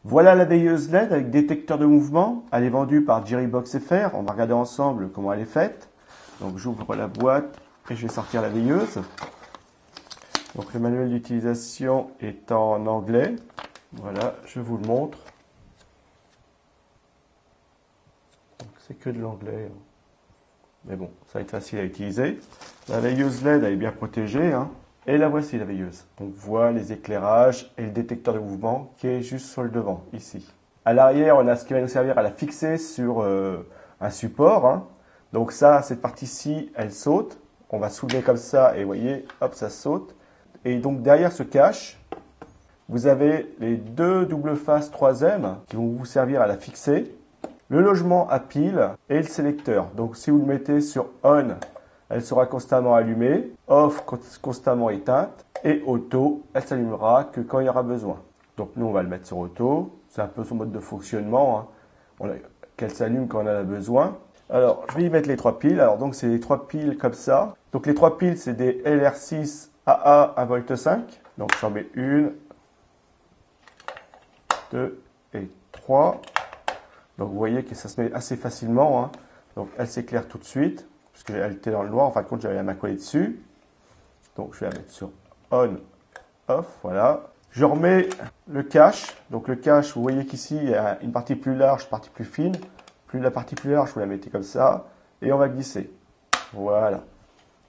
Voilà la veilleuse LED avec détecteur de mouvement. Elle est vendue par Jerrybox FR. On va regarder ensemble comment elle est faite. Donc j'ouvre la boîte et je vais sortir la veilleuse. Donc le manuel d'utilisation est en anglais. Voilà, je vous le montre. C'est que de l'anglais. Mais bon, ça va être facile à utiliser. La veilleuse LED, elle est bien protégée. Et la voici la veilleuse. On voit les éclairages et le détecteur de mouvement qui est juste sur le devant, ici. À l'arrière, on a ce qui va nous servir à la fixer sur un support. Donc ça, cette partie-ci, elle saute. On va soulever comme ça et vous voyez, hop, ça saute. Et donc derrière ce cache, vous avez les deux double faces 3M qui vont vous servir à la fixer. Le logement à pile et le sélecteur. Donc si vous le mettez sur on, elle sera constamment allumée, off constamment éteinte et auto, elle s'allumera que quand il y aura besoin. Donc nous on va le mettre sur auto, c'est un peu son mode de fonctionnement, qu'elle s'allume quand on en a besoin. Alors je vais y mettre les trois piles, alors donc c'est les trois piles comme ça. Donc les trois piles c'est des LR6 AA 1,5 V. Donc j'en mets une, 2 et 3. Donc vous voyez que ça se met assez facilement. Donc elle s'éclaire tout de suite, puisqu'elle était dans le noir. En fin de compte, j'avais la main collée dessus. Donc je vais la mettre sur on, off, voilà. Je remets le cache. Donc le cache, vous voyez qu'ici, il y a une partie plus large, une partie plus fine. Plus la partie plus large, vous la mettez comme ça. Et on va glisser. Voilà.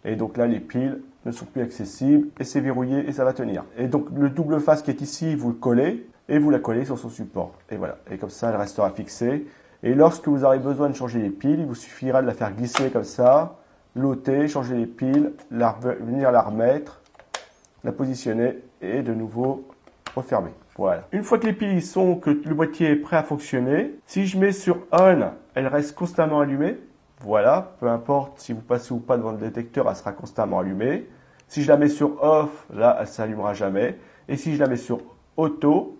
Et donc là, les piles ne sont plus accessibles. Et c'est verrouillé et ça va tenir. Et donc le double face qui est ici, vous le collez. Et vous la collez sur son support. Et voilà. Et comme ça, elle restera fixée. Et lorsque vous aurez besoin de changer les piles, il vous suffira de la faire glisser comme ça, l'ôter, changer les piles, venir la remettre, la positionner et de nouveau refermer. Voilà. Une fois que les piles y sont, que le boîtier est prêt à fonctionner, si je mets sur on, elle reste constamment allumée. Voilà. Peu importe si vous passez ou pas devant le détecteur, elle sera constamment allumée. Si je la mets sur off, là, elle ne s'allumera jamais. Et si je la mets sur auto,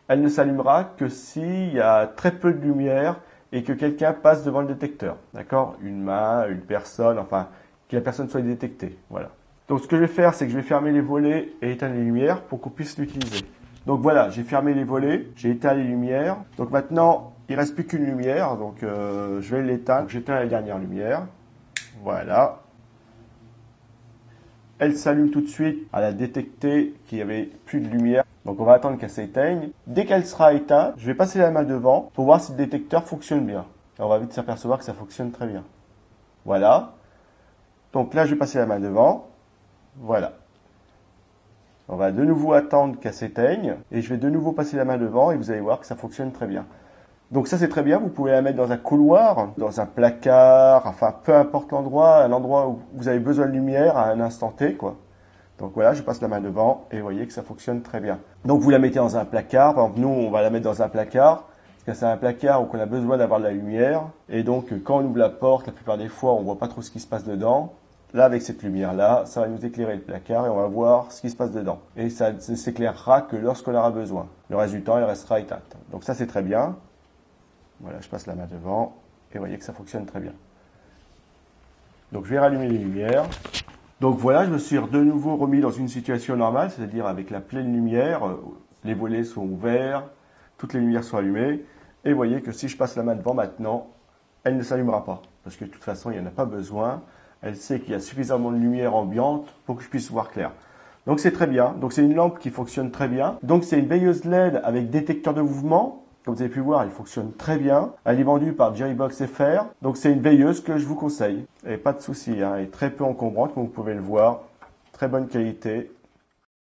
elle ne s'allumera que s'il y a très peu de lumière et que quelqu'un passe devant le détecteur. D'accord? Une main, une personne, enfin, que la personne soit détectée. Voilà. Donc ce que je vais faire, c'est que je vais fermer les volets et éteindre les lumières pour qu'on puisse l'utiliser. Donc voilà, j'ai fermé les volets, j'ai éteint les lumières. Donc maintenant, il ne reste plus qu'une lumière, donc je vais l'éteindre. J'éteins la dernière lumière. Voilà. Elle s'allume tout de suite. Elle a détecté qu'il n'y avait plus de lumière. Donc on va attendre qu'elle s'éteigne. Dès qu'elle sera éteinte, je vais passer la main devant pour voir si le détecteur fonctionne bien. Et on va vite s'apercevoir que ça fonctionne très bien. Voilà. Donc là, je vais passer la main devant. Voilà. On va de nouveau attendre qu'elle s'éteigne. Et je vais de nouveau passer la main devant et vous allez voir que ça fonctionne très bien. Donc ça, c'est très bien. Vous pouvez la mettre dans un couloir, dans un placard, enfin peu importe l'endroit, un endroit où vous avez besoin de lumière à un instant T, quoi. Donc voilà, je passe la main devant et vous voyez que ça fonctionne très bien. Donc vous la mettez dans un placard. Par exemple, nous, on va la mettre dans un placard. Parce que c'est un placard où on a besoin d'avoir de la lumière. Et donc, quand on ouvre la porte, la plupart des fois, on ne voit pas trop ce qui se passe dedans. Là, avec cette lumière-là, ça va nous éclairer le placard et on va voir ce qui se passe dedans. Et ça ne s'éclairera que lorsqu'on aura besoin. Le reste du temps, elle restera éteinte. Donc ça, c'est très bien. Voilà, je passe la main devant et vous voyez que ça fonctionne très bien. Donc je vais rallumer les lumières. Donc voilà, je me suis de nouveau remis dans une situation normale, c'est-à-dire avec la pleine lumière, les volets sont ouverts, toutes les lumières sont allumées, et vous voyez que si je passe la main devant maintenant, elle ne s'allumera pas, parce que de toute façon, il n'y en a pas besoin. Elle sait qu'il y a suffisamment de lumière ambiante pour que je puisse voir clair. Donc c'est très bien, donc c'est une lampe qui fonctionne très bien. Donc c'est une veilleuse LED avec détecteur de mouvement. Comme vous avez pu voir, elle fonctionne très bien. Elle est vendue par Jerrybox FR. Donc c'est une veilleuse que je vous conseille. Et pas de souci, elle est très peu encombrante, comme vous pouvez le voir. Très bonne qualité.